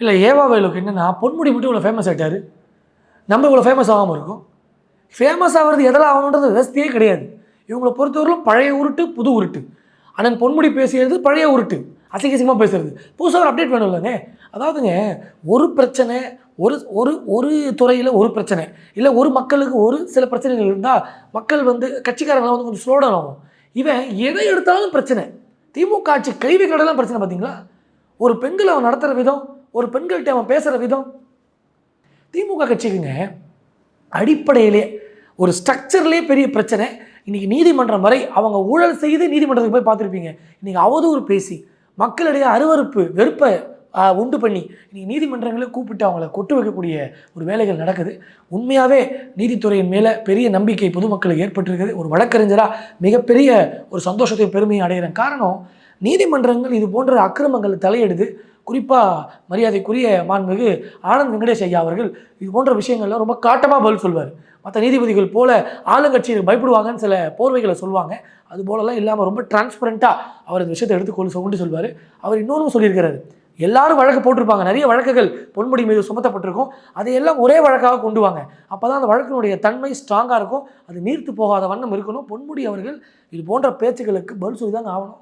இல்லை ஏவா வேலுக்கு என்னென்னா பொன்முடி மட்டும் இவ்வளோ ஃபேமஸ் ஆகிட்டார், நம்ம இவ்வளோ ஃபேமஸ் ஆகாமல் இருக்கும். ஃபேமஸ் ஆகிறது எதெல்லாம் ஆகணுன்றது விவசாயே கிடையாது. இவங்களை பொறுத்தவரையிலும் பழைய உருட்டு புது உருட்டு. அண்ணன் பொன்முடி பேசியது பழைய உருட்டு, அசிங்கமாக பேசுறது. புதுசாக ஒரு அப்டேட் வேணும் இல்லைங்க. அதாவதுங்க, ஒரு பிரச்சனை ஒரு ஒரு ஒரு துறையில் ஒரு பிரச்சனை இல்லை, ஒரு மக்களுக்கு ஒரு சில பிரச்சனைகள் இருந்தால் மக்கள் கட்சிக்காரங்களாம் கொஞ்சம் ஸ்லோடவுன் ஆகும். இவன் எதை எடுத்தாலும் பிரச்சனை. திமுக ஆட்சி கைவி கடலாம் பிரச்சனை. பார்த்தீங்களா, ஒரு பெண்களை அவன் நடத்துகிற விதம், ஒரு பெண்கள்கிட்ட அவன் பேசுகிற விதம். திமுக கட்சிக்குங்க அடிப்படையிலே ஒரு ஸ்ட்ரக்சர்லேயே பெரிய பிரச்சனை. இன்றைக்கி நீதிமன்றம் வரை அவங்க ஊழல் செய்து நீதிமன்றத்துக்கு போய் பார்த்துருப்பீங்க. இன்றைக்கி அவதூறு பேசி மக்களிடையே அருவறுப்பு வெறுப்பை உண்டு பண்ணி இன்றைக்கி நீதிமன்றங்களை கூப்பிட்டு அவங்கள கொட்டு வைக்கக்கூடிய ஒரு வேலைகள் நடக்குது. உண்மையாகவே நீதித்துறையின் மேலே பெரிய நம்பிக்கை பொதுமக்களுக்கு ஏற்பட்டிருக்குது. ஒரு வழக்கறிஞராக மிகப்பெரிய ஒரு சந்தோஷத்தை பெருமையை அடைகிறேன். காரணம், நீதிமன்றங்கள் இது போன்ற அக்கிரமங்கள் தலையெடுத்து, குறிப்பாக மரியாதைக்குரிய மாண்புமிகு ஆனந்த் வெங்கடேஷ் ஐயா அவர்கள் இது போன்ற விஷயங்கள்லாம் ரொம்ப காட்டமாக பதில் சொல்வார். மற்ற நீதிபதிகள் போல ஆளுங்கட்சியை பயப்படுவாங்கன்னு சில போர்வைகளை சொல்லுவாங்க. அது போலலாம் இல்லாமல் ரொம்ப டிரான்ஸ்பரண்ட்டாக அவர் இந்த விஷயத்தை எடுத்துக்கொண்டு சொல்வார். அவர் இன்னொன்று சொல்லியிருக்கிறாரு, எல்லாரும் வழக்கு போட்டிருப்பாங்க, நிறைய வழக்குகள் பொன்முடி மீது சுமத்தப்பட்டிருக்கும், அதையெல்லாம் ஒரே வழக்காக கொண்டு வாங்க, அப்போ தான் அந்த வழக்கினுடைய தன்மை ஸ்ட்ராங்காக இருக்கும், அது நீர்த்து போகாத வண்ணம் இருக்கணும். பொன்முடி அவர்கள் இது போன்ற பேச்சுக்களுக்கு பதில் சொல்லி தாங்க ஆகணும்.